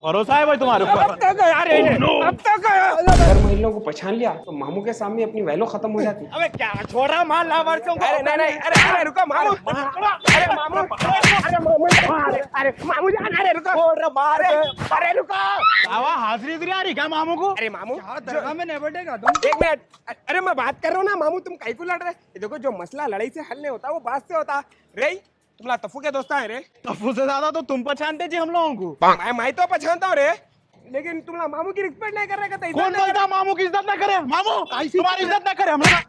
भरोसा है भाई तुम्हारे ऊपर। अब तक अगर महिलाओं को पहचान लिया तो मामू के सामने अपनी वैल्यू खत्म हो जाती। अबे क्या छोड़ा मार लावारिसों को। अरे नहीं अरे रुको मामू, अरे मामू, अरे मामू, अरे मामू जान, अरे रुको, अरे रुको। आवा हाजिरी इधर आ रही क्या मामू को। अरे मामू दरगाह में नहीं बैठेगा तुम। एक मिनट, अरे मैं बात कर रहा हूँ ना मामू, तुम कहीं को लड़ रहे। ये देखो जो मसला लड़ाई से हल नहीं होता वो बात से होता। रे तुम्हारा तफू के दोस्त है रे। तफू से ज्यादा तो तुम पहचानते जी हम लोगों को। मैं तो पहचानता हूँ रे, लेकिन तुम्हारा मामू की रिस्पेक्ट नहीं कर रहे। कौन बोलता मामू की इज्जत ना करे। मामू तुम्हारी इज्जत ना करे हम लोग।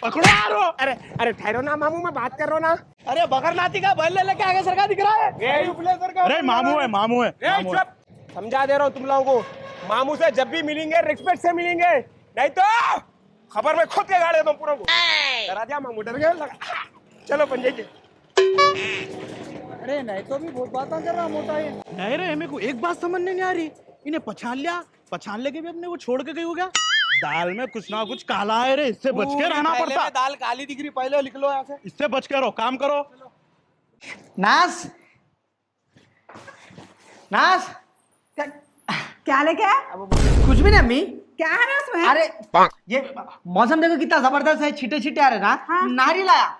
पकड़ो यारो। अरे ठहरो ना मामू, मैं बात कर रहा हूँ ना। अरे बगर नाती का बैल लेके आगे सरकार दिख रहा है। अरे मामू है मामू है। चुप, समझा दे रहा हूँ तुम लोगों को, मामू से जब भी मिलेंगे रिस्पेक्ट से मिलेंगे, नहीं तो खबर में खुद के गाड़ देता हूँ पूरा को। डरा दिया मामू, डर गया। चलो पंजे के। अरे नहीं तो भी बहुत बातें कर रहा मोटा है। नहीं रे मेरे को एक बात समझ नहीं आ रही। इन्हें पहचान लिया, पहचान लेके भी अपने को छोड़ के गई हो गया। दाल में कुछ ना कुछ काला है रे, इससे बच के रहना पड़ता। दाल काली दिख रही, पहले लिख लो यहाँ से। इससे बच के रहो, काम करो। नास नास क्या लेके आया? कुछ भी नहीं अम्मी। क्या है रे उसमें? अरे ये मौसम देखो कितना जबरदस्त है, छीटे छीटे आ रहे ना। हाँ। नारी लाया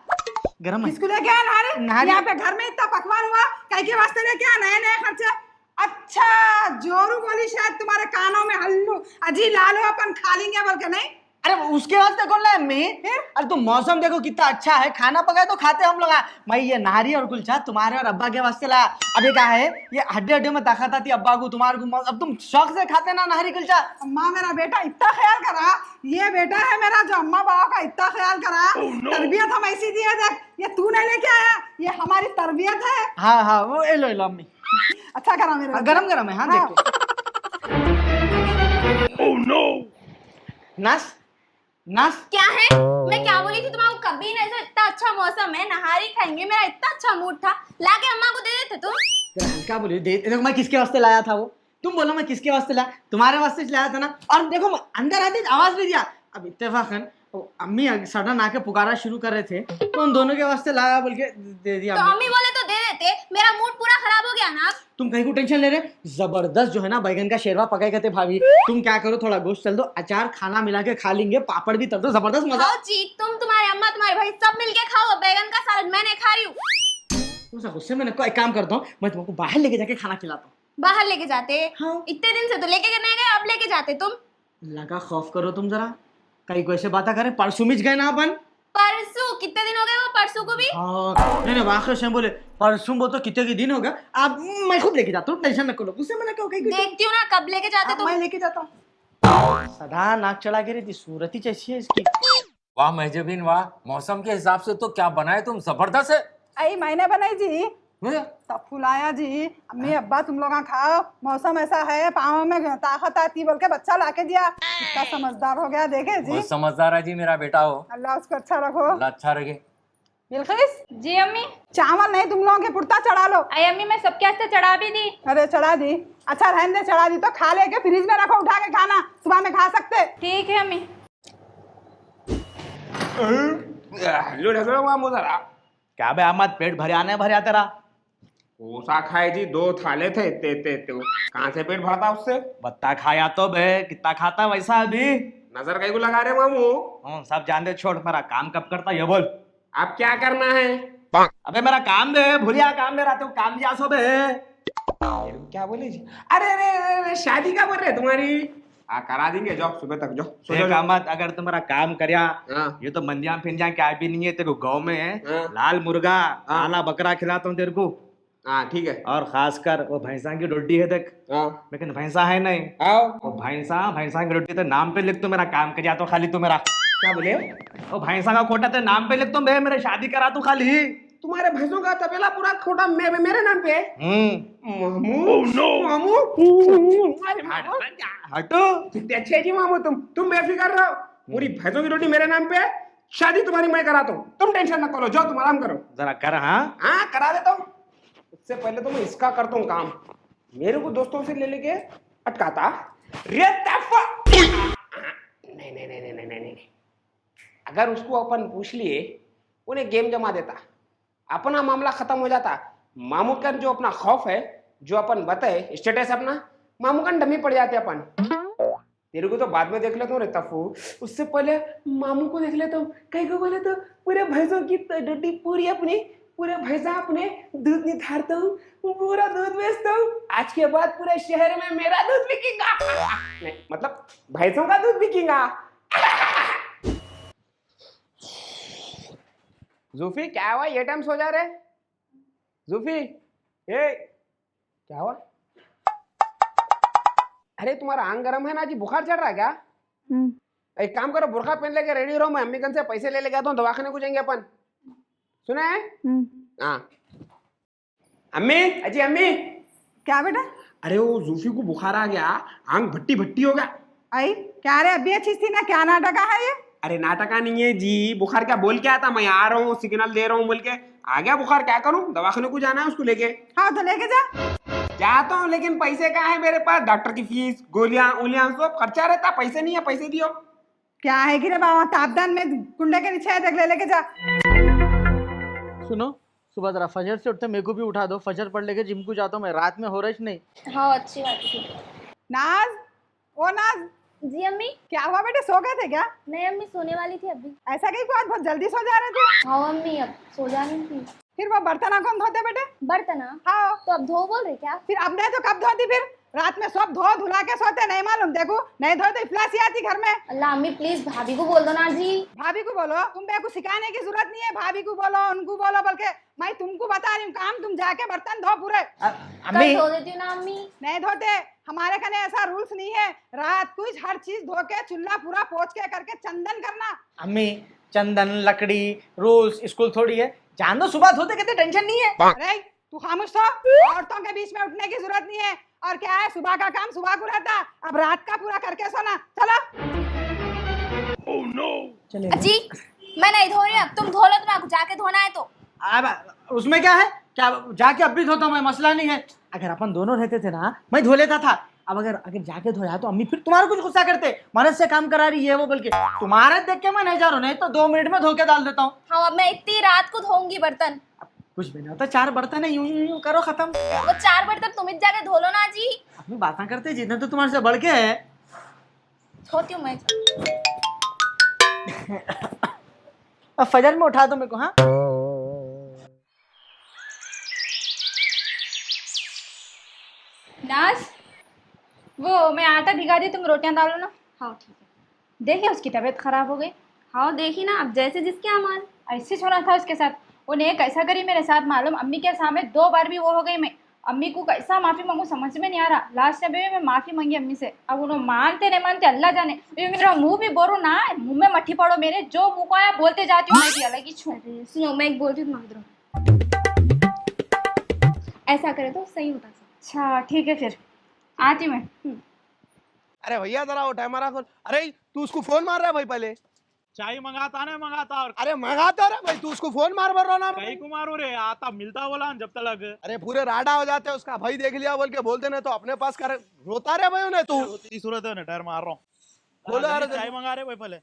गरम है। किसको लेके आया नारी? नारी। यहाँ पे घर में इतना पकवान हुआ, कहीं के वास्ते लेके आया? नए नए खर्चे। अच्छा जोरू बोली शायद तुम्हारे कानों में हल्लू अजी लालो अपन खा लेंगे बोल के। नहीं अरे उसके वास्ते कौन लाया अम्मी? अरे तुम मौसम देखो कितना अच्छा है, खाना पकाए तो खाते हम लोग। मैं ये नारी और कुलचा तुम्हारे और अब्बा के वास्ते लाया। अभी क्या है, ये हड्डी हड्डी में ताकत आती अब्बा को तुम्हारे को। अब तुम शौक से खाते ना नारी कुलचा। अम्मा मेरा बेटा इतना ख्याल करा, ये बेटा है मेरा जो अम्मा बाबा का इतना ख्याल करा। तरबियत हम ऐसी दी है, देख ये तू नहीं लेके आया, ये हमारी तरबियत है। हाँ वो लो अम्मी। अच्छा करा मेरे बच्चे। गरम गरम है। हाँ देखो। नास नास क्या है? मैं क्या बोली थी तुम्हारा? कभी नहीं, तो इतना अच्छा मौसम है, नहारी खाएंगे, मेरा इतना अच्छा मूड था, लाके अम्मा को दे देते तुम। क्या बोली? देखो मैं किसके वास्ते लाया था वो, तुम बोलो मैं किसके वास्ते लाया? तुम्हारे वास्ते लाया था ना। और देखो मैं अंदर आते आवाज नहीं दिया। अब इत्तेफाकन अम्मी सडन आके पुकारा शुरू कर रहे थे, तो उन दोनों के वास्ते लाया बोल के दे दिया। तो अम्मी बोले तो दे देते, मेरा मूड पूरा खराब हो गया ना। तुम कहीं को टेंशन ले रहे? जबरदस्त जो है ना बैगन का शेरवा पकाए कहते भाभी। तुम क्या करो, थोड़ा गोश्त चल दो, अचार खाना मिला के खा लेंगे, पापड़ भी तल दो, जबरदस्त मजा। खाओ जी, तुम, तुम्हारे अम्मा, तुम्हारे भाई सब मिलके खाओ। बैगन का सालन मैं नहीं खा रही हूँ। तुम गुस्से में एक काम करता हूँ, मैं तुमको बाहर लेके जाके खाना खिलाता हूँ। बाहर लेके जाते? हाँ। इतने दिन से तो लेके नहीं गए, अब लेके जाते तुम। लगा खौफ करो तुम जरा, कहीं को ऐसे बात करे। परसों मिच गए ना अपन। परसों? कितने दिन हो गए वो परसों को भी? हाँ नहीं वाकई से बोले परसों, वो तो कितने के दिन हो गया। आप मैं खुद लेके जाता हूँ, टेंशन न करो। गुस्से में ना कहो। कहीं देखती हूँ ना कब लेके जाते तुम। मैं लेके जाता हूँ। सदा नाक चढ़ा के रहती, सूरत ही कैसी है इसकी। वाह महजबीन वाह, मौसम के हिसाब से तो क्या बनाए तुम, जबरदस्त है। आई मैंने बनाई जी, मुझे तब फुलाया जी। अम्मी अब्बा तुम लोग खाओ, मौसम ऐसा है, पाँव में ताकत आती बोल के बच्चा लाके दिया। कितना समझदार हो गया, देखे जी। बहुत समझदार है जी मेरा बेटा हो। अल्लाह उसको अच्छा रखो। अल्लाह अच्छा रखे। बिल्किस जी अम्मी। चावल नहीं तुम लोगों के पुरता चढ़ा लो। आई अम्मी मैं सबके वास्ते चढ़ा भी दी। अरे चढ़ा दी? अच्छा रहने दे, चढ़ा दी तो खा लेके फ्रिज में रखो, उठा के खाना, सुबह में खा सकते। ठीक है अम्मी। लो ढगलो मामू जरा। क्या बे अहमद, पेट भरे आने भरे आते रहा। कोसा खाए जी, 2 थाले थे ते कहाँ से पेट भरता उससे? बत्ता खाया तो बे, कितना खाता वैसा अभी। नजर कहीं को लगा रहे मामू? सब जान दे, छोड़। मेरा काम कब करता ये बोल। आप क्या करना है? अबे मेरा काम दे, भूलिया काम दे रहा तो काम दिया सो बे। क्या बोले जी? अरे शादी का बोल रहे तुम्हारी? करा देंगे, जाओ सुबह तक जाओ। देख अहमद, अगर तुम्हारा काम करया, हाँ। ये तो मंदिया फिंदिया क्या भी नहीं है तेरे को। गाँव में है हाँ। लाल मुर्गा, काला बकरा खिलाता हूँ तेरे को। हाँ ठीक है। और खासकर वो भैंसा की रोटी है देख, हाँ लेकिन भैंसा है नहीं। आओ। वो भैंसा की रोटी तो नाम पे लिख, तो मेरा काम कर जा तो खाली तू मेरा। क्या बोले? वो भैंसा का खोटा तो नाम पे लिख, तो मैं मेरे शादी करा तू खाली। तुम्हारे भैंसों का तबेला पूरा खोटा मेरे नाम पे है? मामू मामू अरे मामू, हटो। कितने अच्छे जी मामू, तुम बेफिक्र रहो। पूरी भैंसों की रोटी मेरे नाम पे है, शादी तुम्हारी मैं कराता हूँ। तुम टेंशन न करो, जाओ तुम आराम करो। जरा कर। हाँ हाँ करा देता हूँ। उससे पहले तो मैं इसका करता हूँ काम। मेरे को दोस्तों से ले लेके अटकाता। रे नहीं नहीं नहीं नहीं नहीं नहीं नहीं, अगर उसको अपन पूछ लिए, उन्हें गेम जमा देता, अपना मामला खत्म हो जाता। मामू का जो अपना खौफ है जो अपन बताए स्टेटस अपना मामू का डमी पड़ जाते अपन। तेरे को तो बाद में देख लेता हूँ रे तफू, उससे पहले मामू को देख लेता हूँ। कहीं को बोले तो पूरे भैंसों की डड्डी पूरी अपनी, पूरे भैंसा अपने दूध निथारता हूँ, पूरा दूध बेचता हूँ। आज के बाद पूरे शहर में मेरा दूध बिकेगा। नहीं मतलब भैंसों का दूध बिकेगा। जूफी क्या हुआ, ये टाइम सो जा रहे? जूफी ये क्या हुआ? अरे तुम्हारा आंग गर्म है ना जी, बुखार चढ़ रहा है क्या? एक काम करो, बुरखा पहन लेके रेडी रहो, मैं अम्मी गन से पैसे ले लेके आता हूँ, दवाखाने को जाएंगे अपन। सुना है? हाँ अम्मी, अजी अम्मी। क्या बेटा? अरे वो जूफी को बुखार आ गया, आंग भट्टी भट्टी हो गया। आई क्या रे, अभी अच्छी थी ना, क्या नाटक है ये? अरे नाटका नहीं है जी, बुखार क्या बोल के आता, मैं आ रहा हूँ सिग्नल दे रहा हूँ बोल के आ गया बुखार। क्या करूँ, दवाखाने को जाना है उसको लेके। हाँ तो लेके जा। जाता हूँ लेकिन पैसे कहाँ है मेरे पास, डॉक्टर की फीस गोलियां उलियां सब खर्चा रहता, पैसे नहीं है, पैसे दियो। क्या है कि रे बाबा, तापदान में कुंडे के नीचे है, देख ले, लेके जा। सुनो, सुबह जरा फजर से उठते मेरे को भी उठा दो, फजर पढ़ लेके जिम को जाता हूँ मैं, रात में हो रहा है नहीं। हाँ अच्छी बात है। नाज, ओ नाज, जी अम्मी। क्या हुआ बेटे, सो गए थे क्या? नहीं अम्मी, सोने वाली थी अभी। ऐसा कहीं को आज बहुत जल्दी सो जा रहे थे? हाँ अम्मी, अब सो जानी थी। फिर वो बर्तन कौन धोते बेटे? बर्तन? हाँ तो अब धो बोल रहे क्या? फिर अब नहीं तो कब धोती? फिर रात में सब धो धुला के सोते, नहीं मालूम? देखो नहीं धोते इफलासी आती घर में। अल्लाह अम्मी प्लीज भाभी को बोल दो ना जी। भाभी को बोलो? तुम को सिखाने की जरूरत नहीं है, भाभी को बोलो उनको बोलो, बल्कि मैं तुमको बता रही हूँ काम, तुम जाके बर्तन धो पूरे। कल धो देती हूँ ना अम्मी। नहीं धोते, हमारे कने ऐसा रूल्स नहीं है, रात को हर चीज धो के चूल्हा पूरा पोंछ के करके चंदन करना। अम्मी चंदन लकड़ी रोज स्कूल थोड़ी है, जान दो, सुबह धोते कहते टेंशन नहीं है। अरे तू खामोश हो, औरतों के बीच में उठने की जरूरत नहीं है। और क्या है, सुबह का काम सुबह को रहता, अब रात का पूरा करके सोना। चलो। जी मैं नहीं धो रही, अब तुम धो लो, तुम्हें जाके धोना है तो। अब उसमें क्या है, क्या जाके अब भी धोता हूँ मैं, मसला नहीं है। अगर अपन दोनों रहते थे ना, मैं धो लेता था। अब अगर जाके धोया तो अम्मी फिर तुम्हारा कुछ गुस्सा करते, मदद से काम करा रही है वो, बल्कि तुम्हारे देख के मैं नहीं जा रहा हूँ, नहीं तो 2 मिनट में धो के डाल देता हूँ। हाँ अब मैं इतनी रात को धोऊंगी बर्तन। कुछ भी नहीं होता, 4 बर्तन है, यूं करो खत्म। वो 4 बर्तन तुम ही जाके धो लो ना जी। अपनी बातें करते जितने तो तुम्हारे से बढ़ के है। धोती हूँ मैं। अब फजर में उठा दो मेरे को। हाँ नाज, वो मैं आटा भिगा दी, तुम रोटियां डालो ना। हाँ ठीक है। देखिए उसकी तबीयत खराब हो गई। हाँ देखी ना, अब जैसे जिसके अमाल। ऐसे छोड़ा था उसके साथ, उन्हें कैसा करी मेरे साथ मालूम, अम्मी के सामने 2 बार भी वो हो गई। मैं अम्मी को कैसा माफी मांगू समझ में नहीं आ रहा। लास्ट में भी मैं माफी मांगी अम्मी से, अब उन्होंने मानते नहीं मानते अल्लाह जाने। ये मेरा मुंह भी बोरो ना, मुंह में मट्ठी पड़ो मेरे, जो मुंह को आया बोलते जाती हूँ, मैं भी अलग ही छू। सुनो मैं एक बोलती हूँ, मांग दो। ऐसा करे तो सही होता सब। अच्छा ठीक है, फिर आती मैं। अरे भैया जरा उठा हमारा फोन। अरे तू उसको फोन मार रहा है भाई, पहले चाय मंगाता ना मंगाता, और अरे मंगाता रहा भाई, तू उसको फोन मार रहा ना। कहीं को मारो रे, आता मिलता बोला जब तक। अरे पूरे राडा हो जाते हैं, उसका भाई देख लिया बोल के बोलते ना, तो अपने पास कर रोता रहे भाई उन्हें। तू इस सूरत है नटर मार रहा हूँ। बोलो यार, चाय मंगा रहे भाई पहले।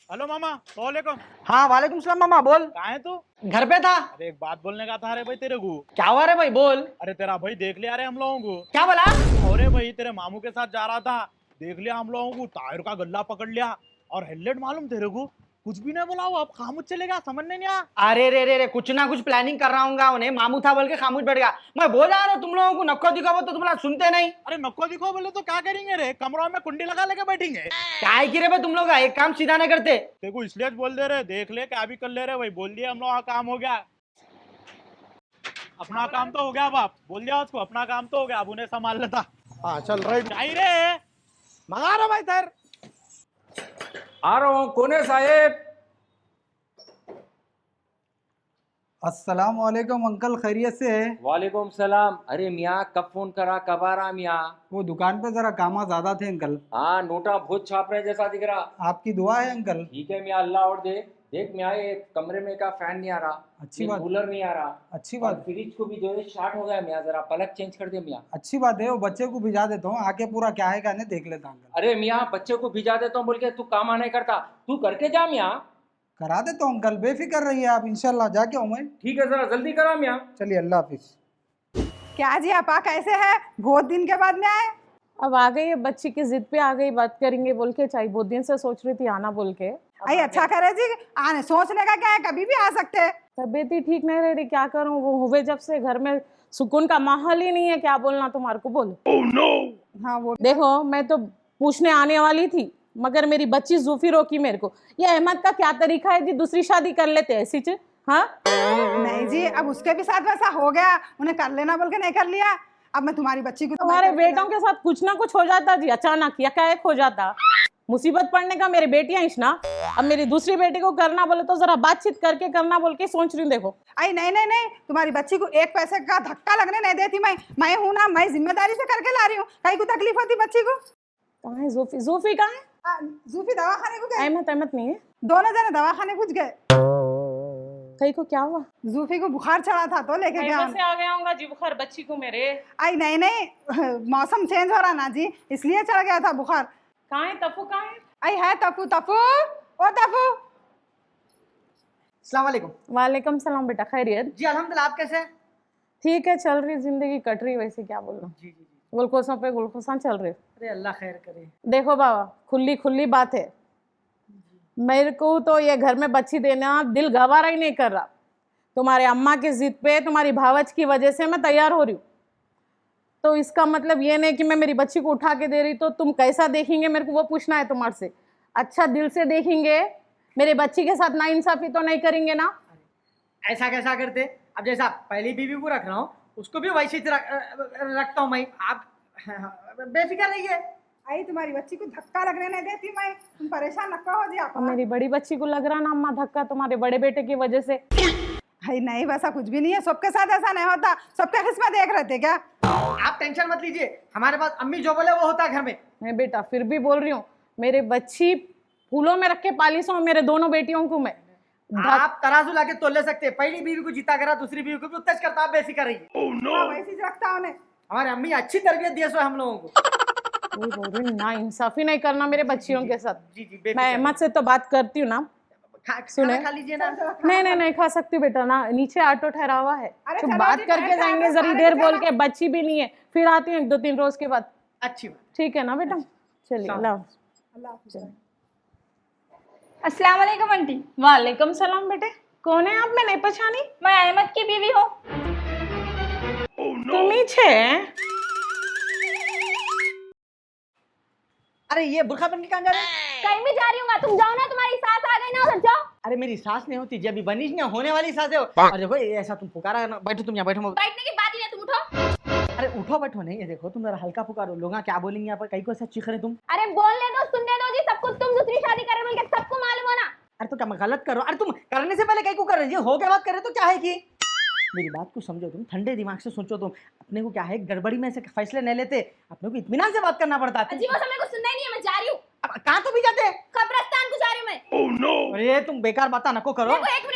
हेलो मामा, वालेकुम। हाँ वालेकुम सलाम मामा, बोल। कहाँ है तू? घर पे था। अरे एक बात बोलने का था रे भाई तेरे को। क्या हुआ रे भाई, बोल। अरे तेरा भाई देख लिया रे हम लोगों को। क्या बोला? अरे भाई तेरे मामू के साथ जा रहा था, देख लिया हम लोगों को, टायर का गल्ला पकड़ लिया, और हेडलाइट मालूम तेरे को, कुछ भी नहीं बोला, वो अब खामोश चलेगा, समझ नहीं आया। अरे रे कुछ ना कुछ प्लानिंग कर रहा हूँ, उन्हें मामू था बोल के खामोश बैठ गया। मैं बोल रहा हूँ तुम लोगों को नक्को दिखाओ तो तुम लोग सुनते नहीं। अरे नको दिखो बोले तो क्या करेंगे रे, कमरा में कुंडी लगा लेके बैठेंगे। क्या है कि रे भाई तुम लोग एक काम सीधा नहीं करते। तेरे को इसलिए बोल दे रहे, देख ले क्या भी कर ले रहे भाई, बोल दिया हम लोग का काम हो गया, अपना काम तो हो गया बाप, बोल दिया उसको अपना काम तो हो गया, अब उन्हें संभाल लेता। हाँ चल रही नहीं रे, मंगा रहा भाई सर। आ रहा हूँ, कौन है साहेब? अस्सलाम वालेकुम अंकल, खैरियत से है? वालेकुम सलाम। अरे मियाँ कब फोन करा, कब आ रहा मियाँ? वो दुकान पे जरा काम ज्यादा थे अंकल। हाँ नोटा भूत छाप रहे जैसा दिख रहा। आपकी दुआ है अंकल। ठीक है मियाँ, अल्लाह और दे। देख मियाँ ये कमरे में का फैन नहीं आ रहा, अच्छी ये बात। कूलर नहीं आ रहा, अच्छी और बात। फ्रिज को भी जो है शॉर्ट हो गया मियाँ, जरा पलक चेंज कर दे मियाँ। अच्छी बात है, वो बच्चे को भिजा देता हूँ, आके पूरा क्या है कहने देख लेता अंकल। अरे मियाँ बच्चे को भिजा देता हूँ बोल के तू काम नहीं करता, तू करके जा मियाँ। करा दे तो अंकल, बेफिक्र रहिए आप, इंशाल्लाह जाके आऊँ मैं। ठीक है जरा जल्दी करो हम यहाँ। चलिए, अल्लाह हाफिज। क्या जी आपा कैसे है? बहुत दिन के बाद में आए। अब आ गई है, बच्ची की जिद पे आ गई, बात करेंगे बोल के, चाहिए बहुत दिन से सोच रही थी आना बोल के। आई अच्छा करे जी, आने सोचने का क्या है, कभी भी आ सकते हैं। तबीयत ही ठीक नहीं रह रही, क्या करूं, वो हुए जब से घर में सुकून का माहौल ही नहीं है, क्या बोलना तुम्हारे को बोलो। हाँ वो देखो मैं तो पूछने आने वाली थी, मगर मेरी बच्ची जूफी रोकी मेरे को। ये अहमद का क्या तरीका है जी, दूसरी शादी कर लेते हैं ऐसी चीज। हाँ नहीं जी, अब उसके भी साथ वैसा हो गया, उन्हें कर लेना बोल के नहीं कर लिया। अब मैं तुम्हारी बच्ची को तुम्हारे बेटों के साथ कुछ ना कुछ हो जाता जी, अचानक एकाएक हो जाता। मुसीबत पड़ने का मेरे बेटियां इश्ना, अब मेरी दूसरी बेटी को करना बोले तो जरा बातचीत करके करना बोल के सोच रही हूँ। देखो आई नहीं नहीं नहीं, तुम्हारी बच्ची को एक पैसे का धक्का लगने नहीं देती मैं हूं ना, मैं जिम्मेदारी से करके ला रही हूँ। कहीं को तकलीफ होती बच्ची को। कहाँ है जूफी? जूफी कहाँ है? जूफी दवाखाने को गए, अहमद नहीं है। दोनों जने दवाखाने कुछ गए। कहीं को क्या हुआ? जूफी को बुखार चढ़ा था तो लेके गया। से आ गया होगा जी बुखार बच्ची को मेरे। आई नहीं नहीं, मौसम चेंज हो रहा ना जी, इसलिए चढ़ गया था बुखार। कहाँ है तफू? कहाँ है? आई है तफू, तफू ओ तफू। अस्सलाम वालेकुम। वालेकुम सलाम बेटा, खैरियत? जी अल्हम्दुलिल्लाह, आप कैसे हैं? ठीक है, चल रही जिंदगी, कट रही, वैसे क्या बोलना। जी जी जी। गुलकोसों पे गुलकोसा चल रहे। अरे अल्लाह खैर करे। देखो बाबा, खुली खुली बात है, मेरे को तो ये घर में बच्ची देना दिल गवारा ही नहीं कर रहा। तुम्हारे अम्मा की जिद पे, तुम्हारी भावच की वजह से मैं तैयार हो रही हूँ। तो इसका मतलब ये नहीं कि मैं मेरी बच्ची को उठा के दे रही, तो तुम कैसा देखेंगे मेरे को वो पूछना है तुम्हारे से। अच्छा दिल से देखेंगे, मेरे बच्ची के साथ नाइंसाफी तो नहीं करेंगे ना? ऐसा कैसा करते? अब जैसा पहली बीवी को रख रहा हूँ, उसको भी वैसे ही रखता हूँ मैं। आप बेफिक्र रहिए। आई तुम्हारी बच्ची को धक्का लगने नहीं देती मैं, तुम परेशान न हो जी आप। मेरी बड़ी बच्ची को लग रहा ना अम्मा धक्का तुम्हारे बड़े बेटे की वजह से। भाई नहीं, वैसा कुछ भी नहीं है, सबके साथ ऐसा नहीं होता, सबके किस्मत देख रहे थे क्या? आप टेंशन मत लीजिए, हमारे पास अम्मी जो बोले वो होता है घर में। मैं बेटा फिर भी बोल रही हूँ, मेरे बच्ची फूलों में रख के पाली सो, मेरे दोनों बेटियों को मैं। आप तराजू लाके तोल ले सकते हैं, पहली बीवी को जीता करा, दूसरी बीवी को भी उत्तेज करता। आप बेफिक्र रहिए। वैसे ही रखता उन्हें। हमारे अम्मी अच्छी तरबियत दिए सो हम लोगों को। वही बोल रही हूँ, ना इंसाफी नहीं करना मेरे बच्चियों के साथ। जी जी मैं अहमद से तो बात करती हूँ ना। सुने, खा लीजिए ना। नहीं खा सकती बेटा ना, नीचे ऑटो ठहरा हुआ है, अरे तो चलो बात जी, करके बैठ जाएंगे। जाओ, जरी सारे देर चलो। बोल के, बच्ची भी नहीं है, फिर आती हूँ 1-2-3 रोज के बाद। अच्छी बात। ठीक है ना बेटा? चलिए, अल्लाह हाफ़िज़। अल्लाह हाफ़िज़। अस्सलाम वालेकुम आंटी। वालेकुम सलाम बेटे, कौन है आप? मैं नहीं पहचानी। मैं अहमद की बीवी हूँ। तुम ही छे? अरे ये बुरखा पहन के कहाँ जा रहे हैं? कहीं भी जा रही हूँ मैं, तुम जाओ ना, तुम्हारी सास आ गई ना, उधर जाओ। अरे मेरी सास नहीं होती, जब भी बनिश ना होने वाली सास है। अरे भाई ऐसा तुम पुकारा ना, बैठो तुम यहाँ बैठो। बैठने की बात ही नहीं, तुम उठो। अरे उठो बैठो नहीं, ये देखो तुम जरा हल्का पुकारो, लोग क्या बोलेंगे यहाँ पर, कहीं को ऐसा चीख रहे तुम। अरे बोलने दो, सुनने दो जी, सबको तुम दूसरी शादी करे बोल के सबको मालूम हो ना। अरे तो क्या मैं गलत कर रहा हूँ? अरे तुम करने से पहले कहीं को कर रहे हो, हो क्या बात कर रहे तो क्या है कि मेरी बात को समझो, तुम ठंडे दिमाग से सोचो। तुम अपने को क्या है, गड़बड़ी में से फैसले नहीं लेते, अपने को इत्मीनान से बात करना पड़ता है। जी वो समय को सुनना ही नहीं है, मैं जा रही हूँ, कहाँ तो भी जाते हैं? कब्रिस्तान को जा रही हूँ मैं। अरे तुम बेकार बात नको करो। देखो एक